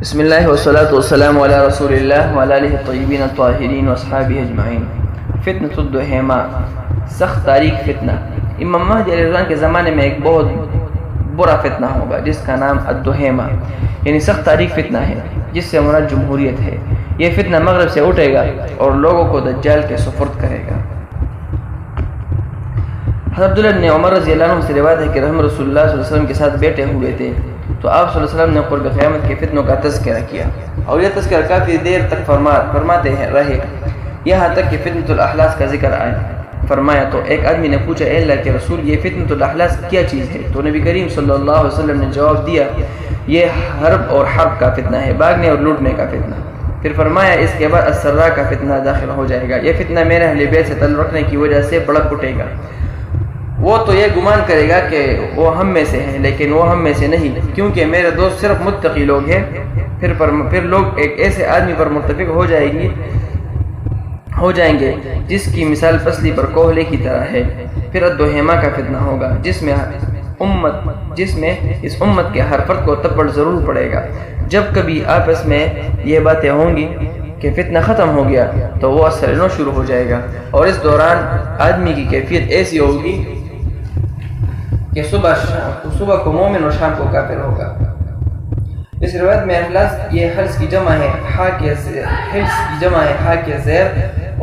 بسم اللہ والصلاة والسلام علی رسول اللہ وعلی آلہ الطیبین الطاہرین واصحابہ اجمعین۔ فتنۃ الدہیمہ، سخت تاریک فتنہ۔ امام مہدی علیہ السلام کے زمانے میں ایک بہت برا فتنہ ہوگا جس کا نام الدہیمہ یعنی سخت تاریک فتنہ ہے، جس سے مراد جمہوریت ہے۔ یہ فتنہ مغرب سے اٹھے گا اور لوگوں کو دجال کے سپرد کرے گا۔ حضرت عبداللہ بن عمر رضی اللہ عنہ سے روایت ہے کہ رسول اللہ صلی اللہ علیہ وسلم کے ساتھ بیٹھے ہوئے تھے تو آپ صلی اللہ علیہ وسلم نے قرب قیامت کے فتنوں کا تذکرہ کیا، اور یہ تذکرہ کافی دیر تک فرماتے رہے، یہاں تک کہ فتنۃ الاحلاس کا ذکر آیا۔ فرمایا تو ایک آدمی نے پوچھا، اے اللہ کے رسول، یہ فتنۃ الاحلاس کیا چیز ہے؟ تو نبی کریم صلی اللہ علیہ وسلم نے جواب دیا، یہ حرب کا فتنہ ہے، باغنے اور لوٹنے کا فتنہ۔ پھر فرمایا اس کے بعد السراء کا فتنہ داخل ہو جائے گا، یہ فتنہ میرے اہل بیت سے تعلق رکھنے کی وجہ سے بڑک اٹھے گا۔ وہ تو یہ گمان کرے گا کہ وہ ہم میں سے ہے، لیکن وہ ہم میں سے نہیں، کیونکہ میرے دوست صرف متقی لوگ ہیں۔ پھر لوگ ایک ایسے آدمی پر متفق ہو جائیں گے جس کی مثال پسلی پر کوہلے کی طرح ہے۔ پھر الدہیمہ کا فتنہ ہوگا جس میں اس امت کے ہر فرد کو تپڑ ضرور پڑے گا۔ جب کبھی آپس میں یہ باتیں ہوں گی کہ فتنہ ختم ہو گیا تو وہ اثر نو شروع ہو جائے گا، اور اس دوران آدمی کی کیفیت ایسی ہوگی کہ صبح کو مومن اور شام کو کافر ہوگا۔ اس روایت میں احلاس یہ حلس کی جمع ہے، ہا کے زیر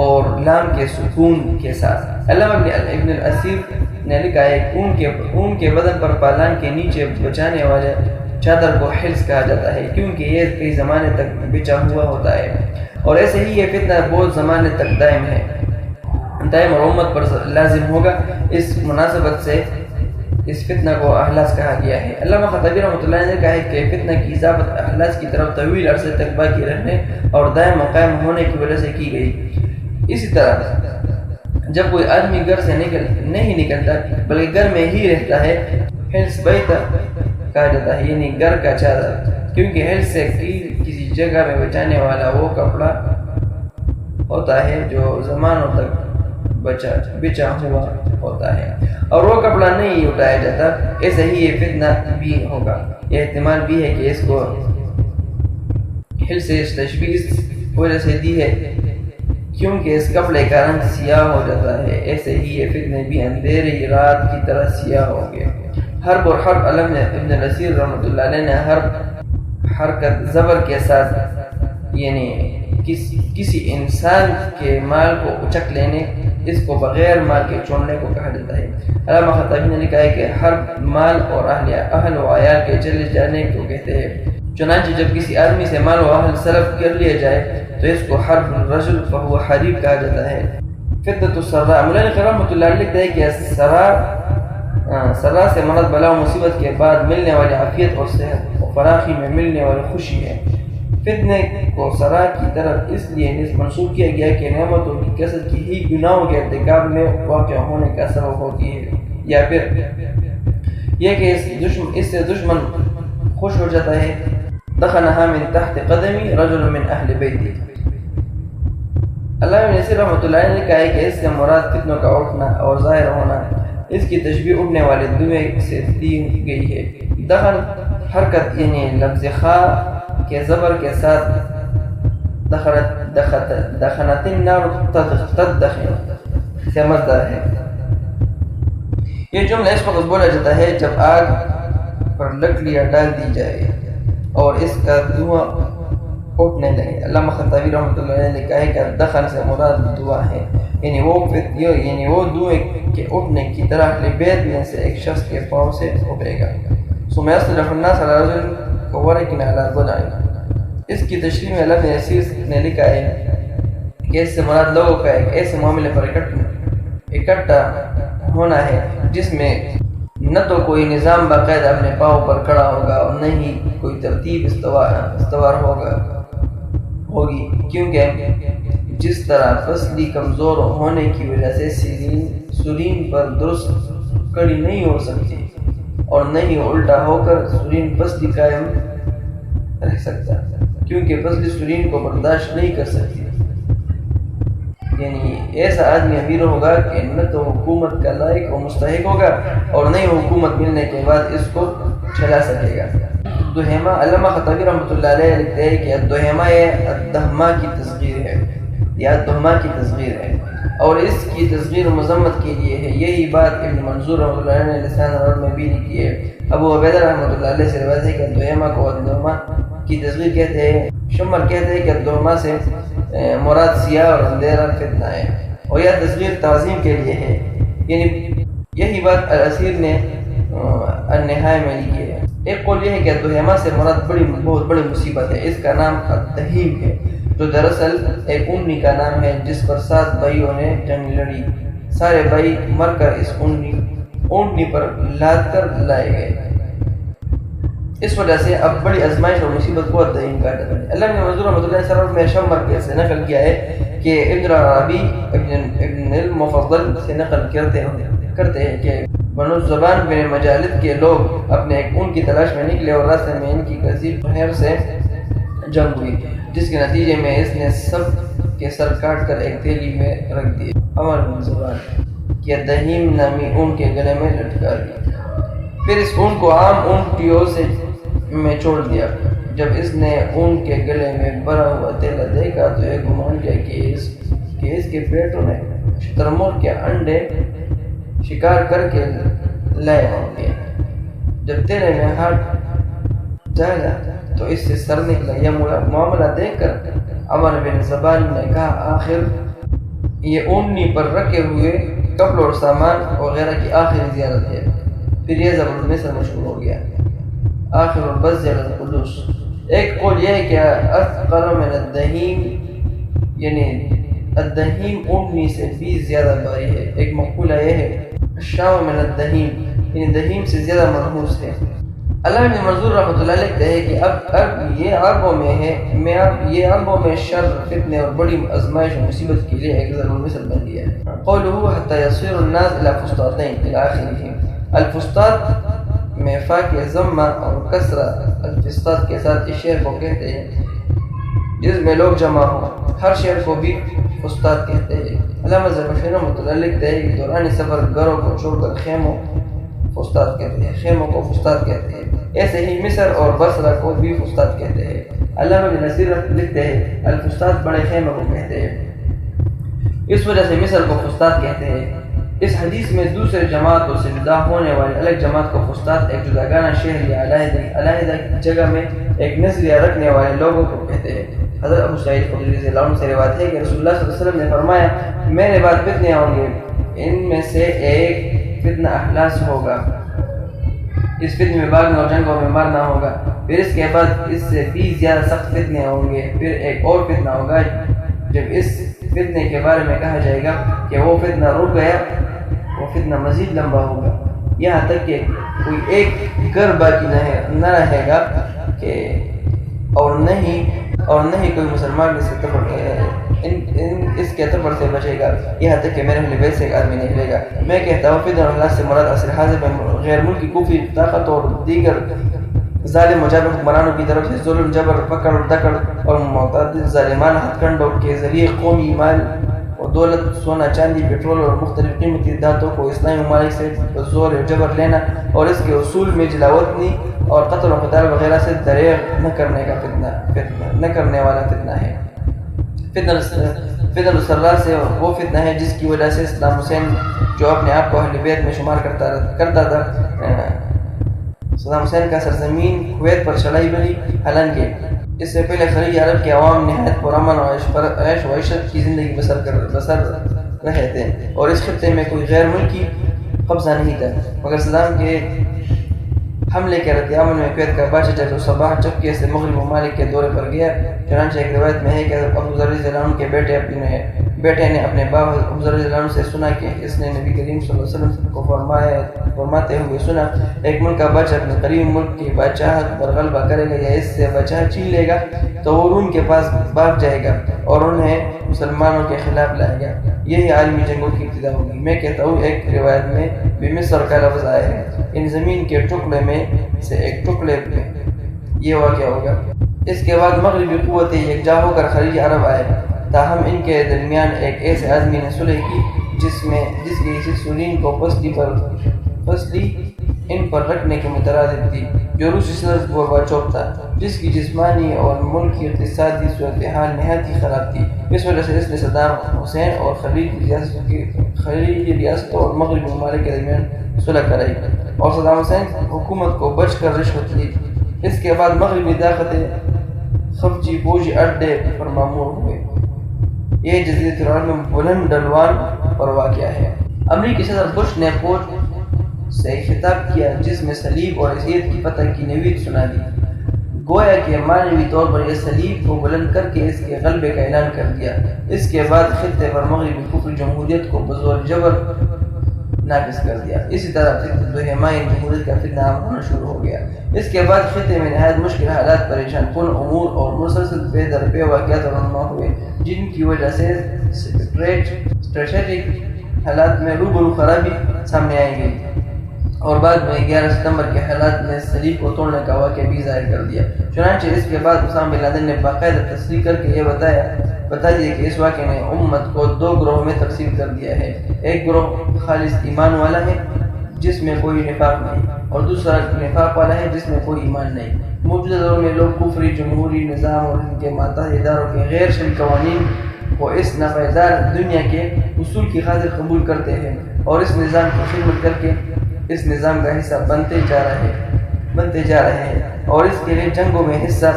اور لام کے سکون کے ساتھ۔ علامہ ابن الاسیر نے لکھا ہے اون کے بدن پر پالان کے نیچے بچانے والے چادر کو حلس کہا جاتا ہے، کیونکہ یہ کئی زمانے تک بچا ہوا ہوتا ہے، اور ایسے ہی یہ فتنہ بہت زمانے تک دائم اور امت پر لازم ہوگا۔ اس مناسبت سے اس فتنہ کو احلاس کہا گیا ہے۔ علامہ خطابی رحمۃ اللہ نے کہا ہے کہ فتنہ کی اضافت احلاس کی طرف طویل عرصے تک باقی رہنے اور دائم و قائم ہونے کی وجہ سے کی گئی۔ اسی طرح جب کوئی آدمی گھر سے نہیں نکلتا بلکہ گھر میں ہی رہتا ہے، حلس بیت کہا جاتا ہے، یعنی گھر کا چادر، کیونکہ حلس سے کسی جگہ میں بچانے والا وہ کپڑا ہوتا ہے جو زمانوں تک بچا ہوا ہوتا ہے اور وہ کپڑا نہیں اٹھایا جاتا۔ ایسے ہی یہ فتنہ بھی ہوگا۔ یہ احتمال بھی ہے کہ اس کو حلس سے تشبیہ اس وجہ سے دی ہے کیونکہ اس کپڑے کا رنگ سیاہ ہو جاتا ہے۔ ایسے ہی یہ فتنے بھی اندھیری رات کی طرح سیاہ ہوں گے۔ حرب اور حرب، علم ابن الاسیر رحمۃ اللہ علیہ نے حرکت زبر کے ساتھ یعنی کسی انسان کے مال کو اچک لینے، اس کو بغیر مال کے چھوڑنے کو کہا جاتا ہے۔ علامہ خطابی نے لکھا ہے کہ حرب مال اور اہل و عیال کے چلے جانے کو کہتے ہیں۔ چنانچہ جب کسی آدمی سے مال و اہل سلب کر لیا جائے تو اس کو حرب الرجل فہو حریب کہا جاتا ہے۔ فتنۃ السراء، مولانا قاسم رحمۃ اللہ علیہ لکھتا ہے کہ سراء سے مراد بلا و مصیبت کے بعد ملنے والی عافیت اور صحت اور فراخی میں ملنے والی خوشی ہے۔ فتنے کو سراء کی طرف اس لیے منسوب کیا گیا کہ نعمتوں کی کثرت کی ہی گناہوں کے ارتکاب میں واقع ہونے کا سبب ہوتی ہے، یا پھر یہ کہ اس سے دشمن خوش ہو جاتا ہے۔ دخنها من تحت قدمی رجل من اہل بیتی۔ علامہ ابن نصیر رحمۃ اللہ نے کہا ہے کہ اس سے مراد فتنوں کا اٹھنا اور ظاہر ہونا، اس کی تشبیہ اٹھنے والے دھوئیں سے دی گئی ہے۔ دخن حرکت یعنی لفظ خا کے زبر کے ساتھ دخنت النار تدخن سے مصدر ہے۔ یہ جملہ اس وقت بولا جاتا ہے جب آگ پر لکڑیاں ڈال دی جائے اور اس کا دھواں اٹھنے لگے۔ علامہ خطابی رحمۃ اللہ علیہ نے کہا ہے کہ دخن سے مراد دھواں ہے، یعنی وہ دھوئیں کے اٹھنے کی طرح بیت میں سے ایک شخص کے پاؤں سے اٹھے گا۔ ثم يصرف الناس على رجل كورق على ضلع۔ اس کی تشریح میں علامہ یسیر نے لکھا ہے کہ اس سے مراد لوگوں کا ایک ایسے معاملے پر اکٹھا ہونا ہے جس میں نہ تو کوئی نظام باقاعدہ اپنے پاؤں پر کھڑا ہوگا اور نہ ہی کوئی ترتیب استوار ہوگی، کیونکہ جس طرح پسلی کمزور ہونے کی وجہ سے سرین پر درست کڑی نہیں ہو سکتی اور نہ ہی الٹا ہو کر سرین پسلی قائم رہ سکتا، کیونکہ پسلی سرین کو برداشت نہیں کر سکتی۔ یعنی ایسا آدمی امیر ہوگا کہ نہ تو حکومت کا لائق و مستحق ہوگا اور نہ ہی حکومت ملنے کے بعد اس کو چلا سکے گا۔ الدہیمہ، علامہ خطابی رحمۃ اللہ علیہ لکھتے ہیں کہ الدہیمہ یہ الدہمہ کی تصغیر ہے، یا الدہمہ کی تصغیر ہے، اور اس کی تصغیر مذمت کے لیے ہے۔ یہی بات ابن منظور رحمۃ اللہ علیہ نے لسان العرب میں بھی لکھی ہے۔ ابو عبیدہ رحمۃ اللہ علیہ سے روایت ہے کہ الدہیمہ کو الدہمہ کی تصغیر کہتے ہیں۔ شمر کہتے ہیں کہ الدہمہ سے مراد سیاہ اور اندھیرا فتنہ ہے، اور یہ تصغیر تعظیم کے لیے ہے، یعنی یہی بات الاسیر نے النہایہ میں لکھی ہے۔ ایک قول یہ ہے کہ الدہیمہ سے مراد بہت بڑی مصیبت ہے، اس کا نام الدہیم ہے، جو دراصل ایک اونٹنی کا نام ہے جس پر 7 بھائیوں نے جنگ لڑی۔ سارے بھائی مر کر اس اونٹنی پر لاد کر لائے گئے، اس وجہ سے اب بڑی آزمائش اور مصیبت کو الدہیم کہا جاتا ہے۔ اللہ نے منظور رحمۃ اللہ سرور میں شمر کے سے نقل کیا ہے کہ ابن عربی ابن المفضل سے نقل کرتے ہیں کہ بنو زبان بن مجالد کے لوگ اپنے ایک اونٹ کی تلاش میں نکلے، اور راستے میں ان کی کثیر خیر سے جنگ ہوئی، جس کے نتیجے میں اس نے سب کے سر کاٹ کر ایک تھیلی میں رکھ دیے۔ عمر بن زبان کی الدہیم نامی اونٹ کے گلے میں لٹکا دیا، پھر اس اونٹ کو عام اونٹیوں سے میں چھوڑ دیا۔ جب اس نے اونٹ کے گلے میں بھرا ہوا تیلا دیکھا تو یہ گمان کیا کہ اس کے پیٹوں نے شترمرغ کے انڈے شکار کر کے لائے ہوں گے۔ جب تیلے میں ہاتھ ڈالا تو اس سے سر نکلا۔ یہ معاملہ دیکھ کر عمر بن زبان نے کہا آخر یہ اونٹنی پر رکھے ہوئے کپڑوں اور سامان وغیرہ کی آخری زیارت ہے۔ پھر یہ ضبط مصر مشہور ہو گیا۔ آخر البز القدس، ایک قول یہ ہے کہ اثقل من الدہیم، یعنی الدہیم اونٹنی سے بھی زیادہ بھاری ہے۔ ایک مقولہ یہ ہے الشام من الدہیم، یعنی دہیم سے زیادہ منحوس ہے۔ اللہ نے منظور رحمۃ اللہ علیہ کہتے ہیں کہ اب یہ عربوں میں ہے، یہ عربوں میں شر فتنے اور بڑی آزمائش اور مصیبت کے لیے ایک ضرور مثل بن گیا ہے۔ قولہ حتی یصیر الناس الی فسطاطین الی آخرہ، الفسطاط میں فا کے ضمہ اور کسرہ الفسطاط کے ساتھ اس شعر کو کہتے ہیں جس میں لوگ جمع ہوں، ہر شعر کو بھی فسطاط کہتے ہیں۔ علامہ زرکشی رحمۃ اللہ علیہ کہتے ہیں کہ دوران سفر گھروں کو چھوڑ کر خیموں کو فسطاط کہتے ہیں، ایسے ہی مصر اور بصرہ کو بھی فسطاط کہتے ہیں۔ علامہ بن نصیر لکھتے ہیں الفسطاط بڑے خیموں کو کہتے ہیں، اس وجہ سے مصر کو فسطاط کہتے ہیں۔ اس حدیث میں دوسرے جماعتوں سے جدا ہونے والی الگ جماعت کو فسطاط ایک جداگانہ شہر یا علیحدہ جگہ میں ایک نظریہ رکھنے والے لوگوں کو کہتے ہیں۔ حضرت ابو سعید خدری رضی اللہ عنہ سے روایت ہے کہ رسول اللہ صلی اللہ علیہ وسلم نے فرمایا میرے بعد فتنے ہوں گے، ان میں سے ایک فتنہ اخلاص ہوگا، اس فتنے میں بھاگنا اور جنگوں میں مرنا ہوگا، پھر اس کے بعد اس سے بھی زیادہ سخت فتنے ہوں گے، پھر ایک اور فتنہ ہوگا جب اس فتنے کے بارے میں کہا جائے گا کہ وہ فتنہ رک گیا، وہ فتنہ مزید لمبا ہوگا، یہاں تک کہ کوئی ایک گھر باقی نہ رہے گا کہ اور نہ ہی کوئی مسلمان اس کے تبر سے بچے گا، یہاں تک کہ میرے اہل بیت سے ایک آدمی نہیں لے گا۔ میں کہتا ہوں فتنہ اللہ سے مراد عصر حاضر میں غیر ملکی کفری طاقت اور دیگر ظالم و جابر حکمرانوں کی طرف سے ظلم، جبر، پکڑ دکڑ اور معتدل ظالمانہ ہتھ کنڈوں کے ذریعے قومی مال اور دولت، سونا چاندی، پیٹرول اور مختلف قیمتی دھاتوں کو اسلامی ممالک سے زور و جبر لینا اور اس کے اصول میں جلاوطنی اور قتل و قتال وغیرہ سے دریغ نہ کرنے والا فتنہ ہے۔ فتنہ السرا سے وہ فتنہ ہے جس کی وجہ سے صدام حسین جو اپنے آپ کو اہل بیت میں شمار کرتا تھا، صدام حسین کا سرزمین کویت پر چڑھائی بنی، حالانکہ اس سے پہلے خلیج عرب کے عوام نہایت پرامن اور عیش و عشرت کی زندگی بسر رہے تھے، اور اس خطے میں کوئی غیر ملکی قبضہ نہیں تھا، مگر صدام کے حملے کے رد عمل میں کویت کا بادشاہ جب صباح چپکے سے مغرب ممالک کے دورے پر گیا، چنانچہ ایک روایت میں ہے کہ ابو ذر رضی اللہ عنہ کے بیٹے نے اپنے باپ ابو ذر رضی اللہ عنہ سے سنا کہ اس نے نبی کریم صلی اللہ علیہ وسلم کو فرماتے ہوئے سنا، ایک ملک کا بادشاہ اپنے قریب ملک کی بادشاہت پر غلبہ کرے گا یا اس سے بادشاہ چھین لے گا تو وہ روم کے پاس بھاگ جائے گا اور انہیں مسلمانوں کے خلاف لائے گا، یہی عالمی جنگوں کی ابتدا ہوگی۔ میں کہتا ہوں ایک روایت میں بھی مصر کا لفظ آیا ہے، ان زمین کے ٹکڑے میں سے ایک ٹکڑے میں یہ واقعہ ہوگا۔ اس کے بعد مغربی قوتیں یکجا ہو کر خلیج عرب آئے، تاہم ان کے درمیان ایک ایسے آدمی نے صلح کی جس کی سلسولین کو ان پر رکھنے کے مترادف تھی، جو روسی صدر گورباچوف تھا، جس کی جسمانی اور ملکی اقتصادی صورتحال نہایت ہی خراب تھی۔ اس وجہ سے اس نے صدام حسین اور خلیجی ریاستوں اور مغربی ممالک کے درمیان صلح کرائی اور صدام حسین حکومت کو بچ کر رشوت لی۔ اس کے بعد مغربی طاقتیں خفجی فوجی اڈے پر معمور ہوئے۔ یہ جزیرۃ العرب میں بلند ڈھلوان پر واقع ہے۔ امریکی صدر بش نے فوج سے خطاب کیا، جس میں صلیب اور عیسائیت کی فتح کی نوید سنا دی، گویا کہ معنوی طور پر یہ صلیب کو بلند کر کے اس کے غلبے کا اعلان کر دیا۔ اس کے بعد خطے پر مغربی کفر جمہوریت کو بزور جبر نافذ کر دیا۔ اسی طرح دہمائی جمہوریت کا فتنہ عام ہونا شروع ہو گیا۔ اس کے بعد خطے میں نہایت مشکل حالات، پریشان کن امور اور مسلسل بے در پے واقعات رونما ہوئے، جن کی وجہ سے اسٹریٹجک حالات میں روبرو خرابی سامنے آئی گئی اور بعد میں 11 ستمبر کے حالات میں صلیب کو توڑنے کا واقعہ بھی ظاہر کر دیا۔ چنانچہ اس کے بعد اسامہ بن لادن نے باقاعدہ تصریح کر کے یہ بتا دیا کہ اس واقعے نے امت کو 2 گروہوں میں تقسیم کر دیا ہے، ایک گروہ خالص ایمان والا ہے جس میں کوئی نفاق نہیں، اور دوسرا نفاق والا ہے جس میں کوئی ایمان نہیں۔ موجودہ دور میں لوگ کفری جمہوری نظام اور ان کے ماتحت اداروں کے غیر شرعی قوانین کو اس ناپائیدار دنیا کے اصول کی خاطر قبول کرتے ہیں اور اس نظام کی خدمت کر کے اس نظام کا حصہ بنتے جا رہے ہیں اور اس کے لیے جنگوں میں حصہ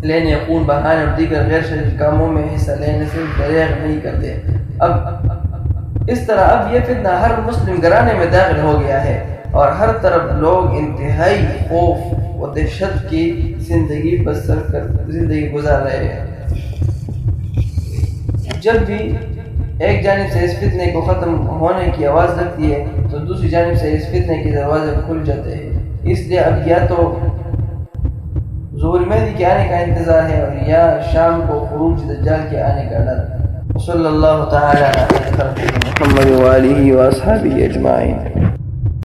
لینے، خون بہانے اور دیگر غیر شرعی کاموں میں حصہ لینے سے دریغ نہیں کرتے۔ اس طرح اب یہ فتنہ ہر مسلم گھرانے میں داخل ہو گیا ہے اور ہر طرف لوگ انتہائی خوف و دہشت کی زندگی گزار رہے ہیں۔ جب بھی ایک جانب سے اس فتنے کو ختم ہونے کی آواز لگتی ہے تو دوسری جانب سے اس فتنے کے دروازے کھل جاتے ہیں۔ اس لیے اب یا تو ظہور مہدی کے آنے کا انتظار ہے اور یا شام کو خروج دجال کے آنے کا ڈر۔ صلی اللہ تعالی علی محمد و آلہ و اصحابہ اجمعین۔